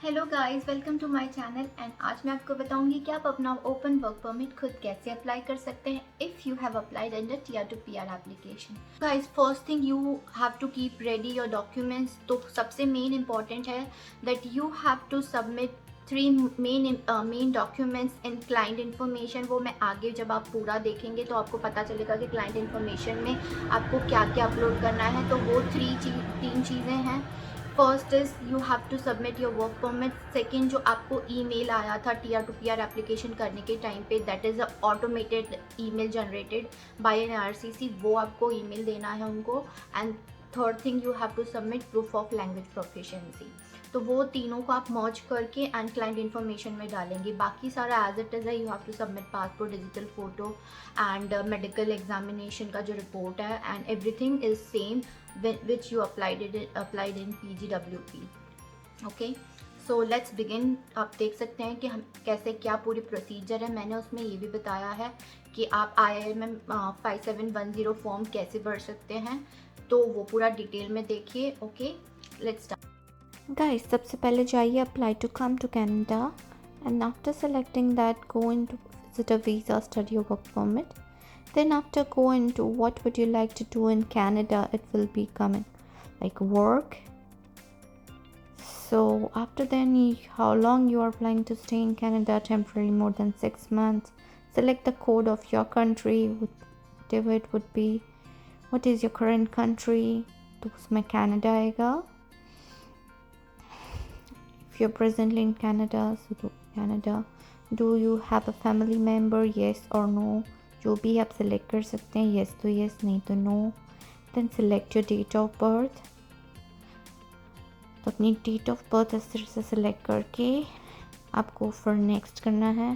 Hello guys, welcome to my channel and आज मैं आपको बताऊंगी कि आप अपना ओपन वर्क परमिट खुद कैसे अप्लाई कर सकते हैं if you have applied under TR to PR application. Guys, first thing you have to keep ready your documents. तो सबसे मेन इंपॉर्टेंट है that you have to submit three main documents in client information. वो मैं आगे जब आप पूरा देखेंगे तो आपको पता चलेगा कि क्लाइंट इन्फॉर्मेशन में आपको क्या क्या अपलोड करना है। तो वो तीन चीज़ें हैं। First is you have to submit your work permit. Second, जो आपको ईमेल आया था टीआर टू पीआर एप्लीकेशन करने के टाइम पे, that is a automated email generated by an RCC, वो आपको ईमेल देना है उनको। And third thing, you have to submit proof of language proficiency. तो वो तीनों को आप मर्ज करके एंड क्लाइंट इन्फॉर्मेशन में डालेंगे। बाकी सारा एज इट इज़ है। You have to submit passport, digital photo and medical examination का जो रिपोर्ट है, and everything is same which you applied in PGWP. Okay, so let's begin. आप देख सकते हैं कि हम कैसे क्या पूरी प्रोसीजर है। मैंने उसमें ये भी बताया है कि आप IIMM 5710 फॉर्म कैसे भर सकते हैं, तो वो पूरा डिटेल में देखिए। Okay, let's start. Guys, सबसे पहले जाइए apply to come to Canada and after selecting that go into visitor visa, study or work permit. Then after go into what would you like to do in Canada, it will be coming like work. So after then how long you are planning to stay in Canada temporarily, more than 6 months. Select the code of your country, whatever it would be. What is your current country? तो उसमें Canada आएगा. If you're presently in Canada, so do Canada. Do you have a family member? Yes or no. जो भी आप select कर सकते हैं, yes तो yes, नहीं तो no. Then select your date of birth. तो अपनी date of birth इस तरह से select करके आपको for next करना है.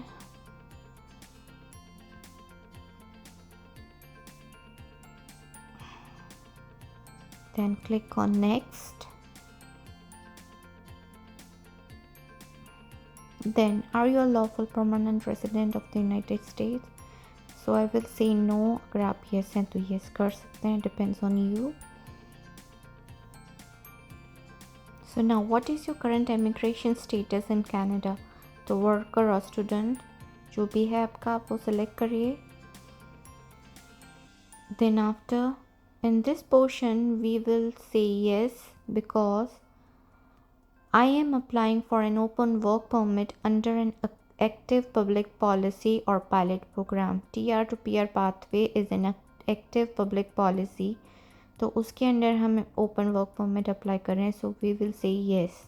Then click on next. Then are you a lawful permanent resident of the United States? So I will say no. अगर आप yes हैं तो yes कर सकते हैं, depends on you. So now what is your current immigration status in Canada? तो worker or student, जो भी है आपका आप वो select करिए. Then after in this portion we will say yes because I am applying for an open work permit under an active public policy or pilot program. TR to PR pathway is an active public policy. तो उसके under हम open work permit apply कर रहे हैं. So we will say yes.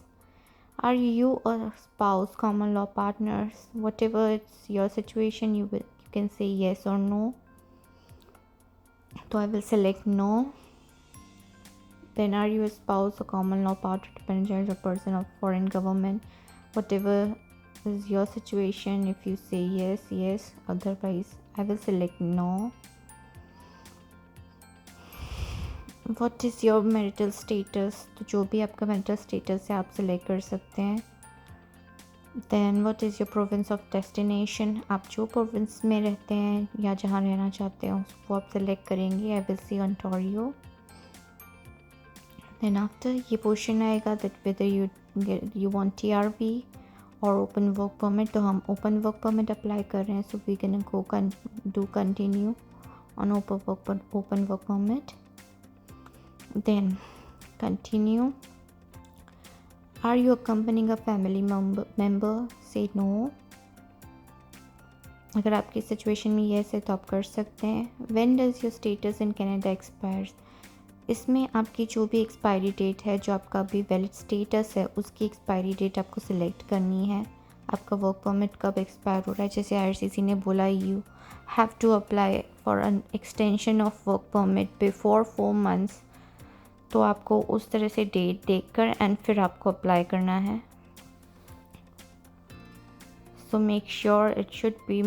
Are you a spouse, common law partners, whatever it's your situation, you can say yes or no. तो I will select no. Then are you a spouse, a common law partner, dependent child, or person of foreign government, whatever is your situation. If you say yes, yes, otherwise I will select no. What is your marital status? तो जो भी आपका marital status है आप select कर सकते हैं. Then what is your province of destination? आप जो province में रहते हैं या जहाँ रहना चाहते हैं वो आप select करेंगे. I will say Ontario. Then after ये portion आएगा that whether you want TRV or open work permit. तो हम open work permit apply कर रहे हैं. So we can do continue on open work permit. Then continue. Are you accompanying a family member? Say no. अगर आपकी situation में yes है तो आप कर सकते हैं. When does your status in Canada expires? इसमें आपकी जो भी एक्सपायरी डेट है, जो आपका अभी वैलिड स्टेटस है, उसकी एक्सपायरी डेट आपको सिलेक्ट करनी है. आपका वर्क परमिट कब एक्सपायर हो रहा है. जैसे IRCC ने बोला you have to apply for an extension of work permit before 4 months. तो आपको उस तरह से डेट देखकर एंड फिर आपको अप्लाई करना है. So make sure it should be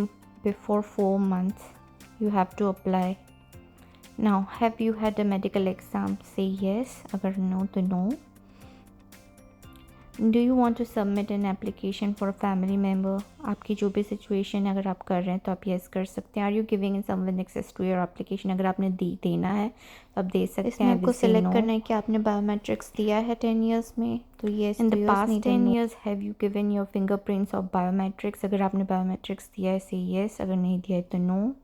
before 4 months you have to apply. Now, have you had a medical exam? Say yes. अगर no तो no. Do you want to submit an application for a family member? आपकी जो भी situation है अगर आप कर रहे हैं तो आप येस कर सकते हैं. Are you giving in someone access to your application? अगर आपने देना है तो आप दे सकते हैं. इसमें आपको सेलेक्ट करना है कि आपने बायोमेट्रिक्स दिया है 10 ईयर्स में, तो yes. In the past 10 years have you given your fingerprints of biometrics? अगर आपने बायोमेट्रिक्स दिया है से येस, अगर नहीं दिया है तो no.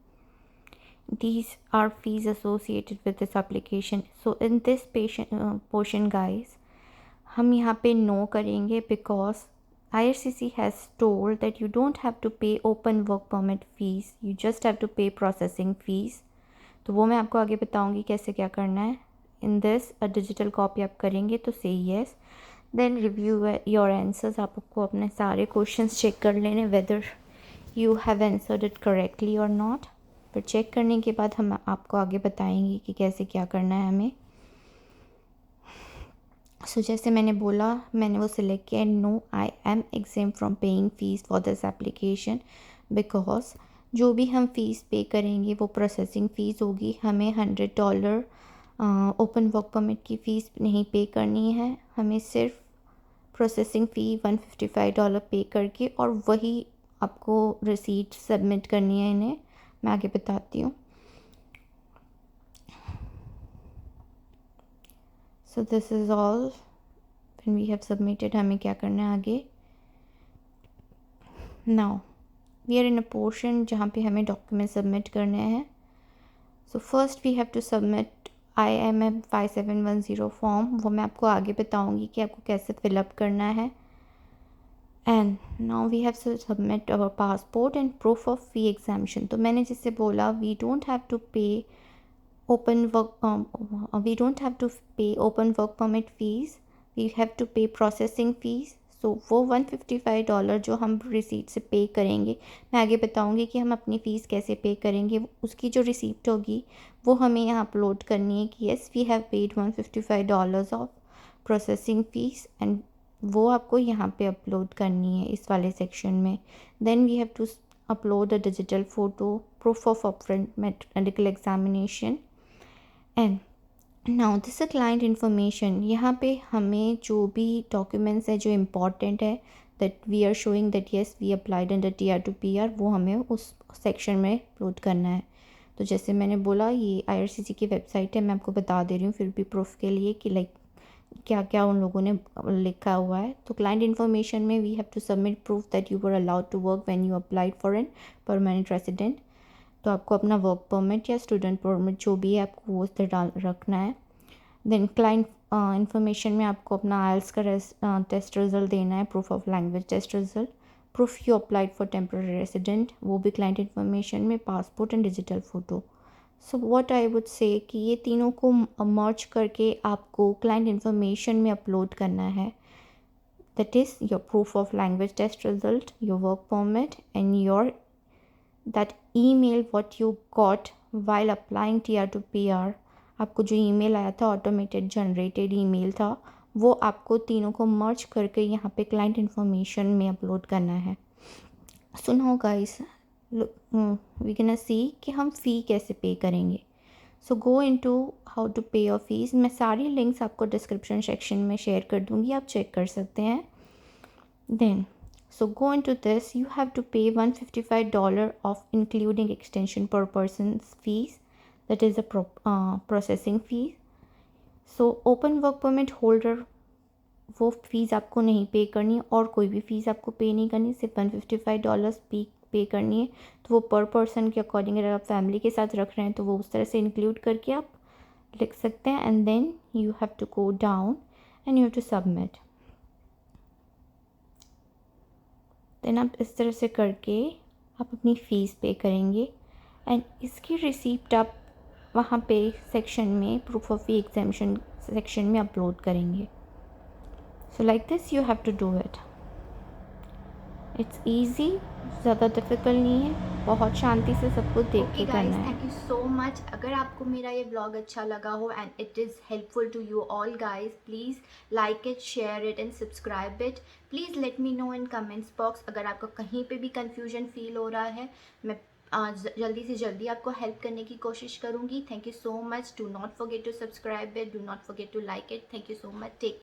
These are fees associated with this application. So in this portion guys, हम यहाँ पे नो करेंगे because IRCC has told that you don't have to pay open work permit fees, you just have to pay processing fees. तो वो मैं आपको आगे बताऊँगी कैसे क्या करना है. In this a digital copy आप करेंगे तो say yes. Then review your answers. आपको अपने सारे क्वेश्चंस चेक कर लेने whether you have answered it correctly और नॉट. फिर चेक करने के बाद हम आपको आगे बताएंगे कि कैसे क्या करना है हमें. सो जैसे मैंने बोला, मैंने वो सिलेक्ट किया. No, I am exempt from paying fees for this application because जो भी हम फ़ीस पे करेंगे वो प्रोसेसिंग फ़ीस होगी. हमें $100 ओपन वर्क परमिट की फ़ीस नहीं पे करनी है. हमें सिर्फ प्रोसेसिंग फ़ी $155 पे करके और वही आपको रिसीट सबमिट करनी है इन्हें. मैं आगे बताती हूँ. So this is all. When we have submitted हमें क्या करना है आगे. Now we are in a portion जहाँ पे हमें डॉक्यूमेंट सबमिट करने हैं. So first we have to submit IMM 5710 form. वो मैं आपको आगे बताऊँगी कि आपको कैसे फिलअप करना है. And now we have to submit our passport and proof of fee exemption. तो मैंने जिससे बोला we don't have to pay we don't have to pay open work permit fees, we have to pay processing fees. सो वो $155 जो हम receipt से पे करेंगे, मैं आगे बताऊंगी कि हम अपनी फ़ीस कैसे पे करेंगे. उसकी जो रिसीप्ट होगी वो हमें यहाँ अपलोड करनी है कि yes we have paid $155 of processing fees and वो आपको यहाँ पे अपलोड करनी है इस वाले सेक्शन में. Then we have to upload a digital photo, proof of upfront medical examination and now this a client information. यहाँ पे हमें जो भी डॉक्यूमेंट्स है जो इम्पॉर्टेंट है that we are showing that yes we applied under TR to PR, वो हमें उस सेक्शन में अपलोड करना है. तो जैसे मैंने बोला ये IRCC की वेबसाइट है, मैं आपको बता दे रही हूँ फिर भी प्रूफ के लिए कि लाइक क्या क्या उन लोगों ने लिखा हुआ है. तो क्लाइंट इन्फॉर्मेशन में we have to submit proof that you were allowed to work when you applied for an permanent resident. तो आपको अपना वर्क परमिट या स्टूडेंट परमिट जो भी है आपको वो उस तरह रखना है. देन क्लाइंट इन्फॉर्मेशन में आपको अपना IELTS का टेस्ट रिज़ल्ट देना है, proof of language test result, proof you applied for temporary resident, वो भी क्लाइंट इन्फॉर्मेशन में, passport and digital photo. So what I would say कि ये तीनों को मर्ज करके आपको क्लाइंट इन्फॉर्मेशन में अपलोड करना है. That is your proof of language test result, your work permit and your that email what you got while applying TR to PR. आपको जो ईमेल आया था ऑटोमेटेड जनरेटेड ईमेल था, वो आपको तीनों को मर्ज करके यहाँ पे क्लाइंट इन्फॉर्मेशन में अपलोड करना है. So now guys we can see कि हम फ़ी कैसे पे करेंगे. So go into how to pay your fees. मैं सारी लिंक्स आपको डिस्क्रिप्शन सेक्शन में शेयर कर दूँगी, आप चेक कर सकते हैं. Then so go into this, you have to pay $155 of including extension per person's fees, that is a processing fee. So open work permit holder वो फीस आपको नहीं पे करनी है और कोई भी फ़ीस आपको पे नहीं करनी, सिर्फ $155 पे करनी है. तो वो पर पर्सन के अकॉर्डिंग अगर आप फैमिली के साथ रख रहे हैं तो वो उस तरह से इंक्लूड करके आप लिख सकते हैं. And then you have to go down and you have to submit. Then आप इस तरह से करके आप अपनी फ़ीस पे करेंगे एंड इसकी रिसीप्ट आप वहाँ पे सेक्शन में proof of fee exemption section में अपलोड करेंगे. So like this you have to do it. It's easy, ज़्यादा डिफ़िकल्ट नहीं है, बहुत शांति से सब कुछ देख के करना है. Thank you so much. अगर आपको मेरा ये ब्लॉग अच्छा लगा हो and it is helpful to you all guys, please like it, share it and subscribe it. Please let me know in comments box अगर आपको कहीं पे भी कन्फ्यूजन फील हो रहा है. मैं जल्दी से जल्दी आपको हेल्प करने की कोशिश करूँगी. Thank you so much. Do not forget to subscribe it, do not forget to like it. Thank you so much. Take